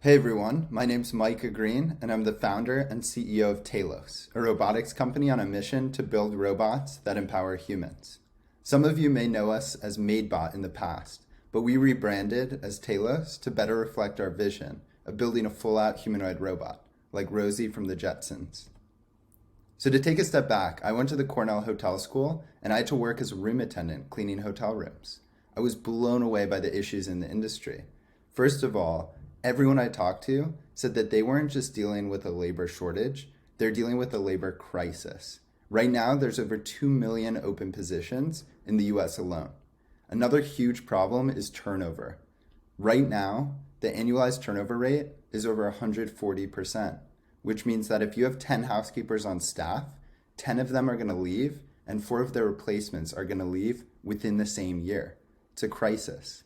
Hey everyone, my name's Micah Green, and I'm the founder and CEO of Tailos, a robotics company on a mission to build robots that empower humans. Some of you may know us as MadeBot in the past, but we rebranded as Tailos to better reflect our vision of building a full-out humanoid robot, like Rosie from the Jetsons. So to take a step back, I went to the Cornell Hotel School, and I had to work as a room attendant cleaning hotel rooms. I was blown away by the issues in the industry. First of all, everyone I talked to said that they weren't just dealing with a labor shortage, they're dealing with a labor crisis. Right now, there's over 2 million open positions in the US alone. Another huge problem is turnover. Right now, the annualized turnover rate is over 140%, which means that if you have 10 housekeepers on staff, 10 of them are going to leave, and 4 of their replacements are going to leave within the same year. It's a crisis.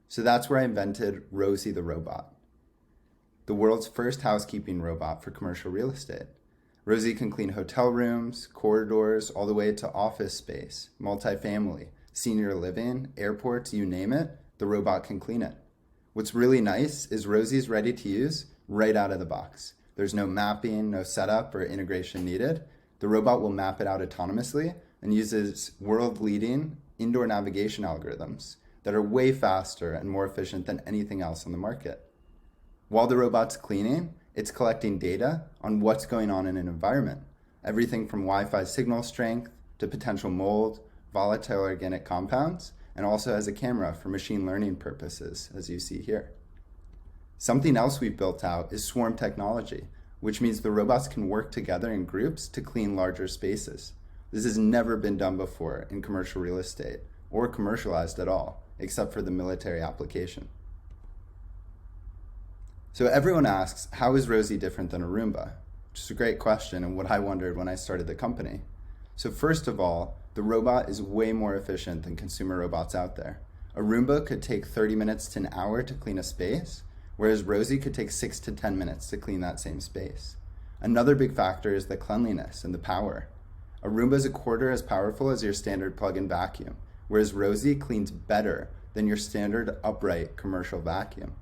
So that's where I invented Rosie the robot, the world's first housekeeping robot for commercial real estate. Rosie can clean hotel rooms, corridors, all the way to office space, multifamily, senior living, airports, you name it, the robot can clean it. What's really nice is Rosie's ready to use right out of the box. There's no mapping, no setup or integration needed. The robot will map it out autonomously and uses world-leading indoor navigation algorithms that are way faster and more efficient than anything else on the market. While the robot's cleaning, it's collecting data on what's going on in an environment, everything from Wi-Fi signal strength to potential mold, volatile organic compounds, and also has a camera for machine learning purposes, as you see here. Something else we've built out is swarm technology, which means the robots can work together in groups to clean larger spaces. This has never been done before in commercial real estate or commercialized at all, except for the military application. So everyone asks, how is Rosie different than a Roomba? Which is a great question and what I wondered when I started the company. So first of all, the robot is way more efficient than consumer robots out there. A Roomba could take 30 minutes to an hour to clean a space, whereas Rosie could take 6 to 10 minutes to clean that same space. Another big factor is the cleanliness and the power. A Roomba is a quarter as powerful as your standard plug-in vacuum, whereas Rosie cleans better than your standard upright commercial vacuum.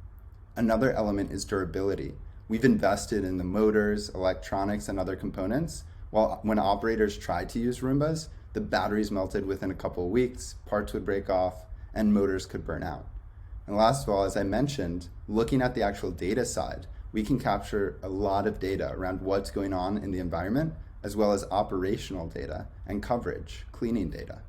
Another element is durability. We've invested in the motors, electronics, and other components, while when operators tried to use Roombas, the batteries melted within a couple of weeks, parts would break off, and motors could burn out. And last of all, as I mentioned, looking at the actual data side, we can capture a lot of data around what's going on in the environment, as well as operational data and coverage, cleaning data.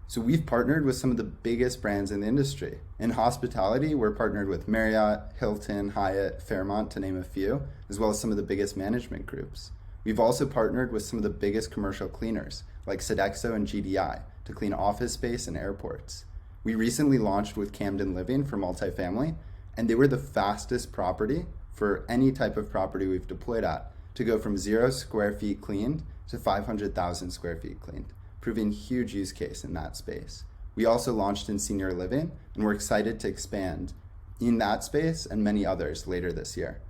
So we've partnered with some of the biggest brands in the industry. In hospitality, we're partnered with Marriott, Hilton, Hyatt, Fairmont, to name a few, as well as some of the biggest management groups. We've also partnered with some of the biggest commercial cleaners, like Sodexo and GDI, to clean office space and airports. We recently launched with Camden Living for multifamily, and they were the fastest property for any type of property we've deployed at to go from 0 square feet cleaned to 500,000 square feet cleaned, proving huge use case in that space. We also launched in senior living, and we're excited to expand in that space and many others later this year.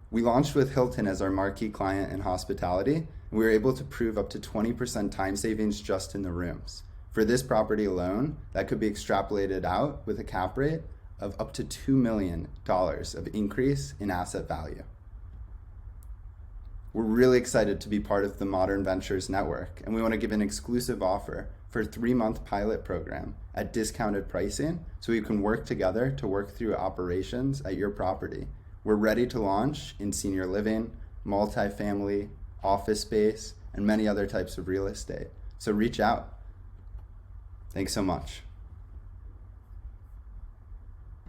We launched with Hilton as our marquee client in hospitality, and we were able to prove up to 20% time savings just in the rooms. For this property alone, that could be extrapolated out with a cap rate of up to $2 million of increase in asset value. We're really excited to be part of the Moderne Ventures network, and we want to give an exclusive offer for a 3-month pilot program at discounted pricing so you can work together to work through operations at your property. We're ready to launch in senior living, multifamily, office space, and many other types of real estate. So reach out. Thanks so much.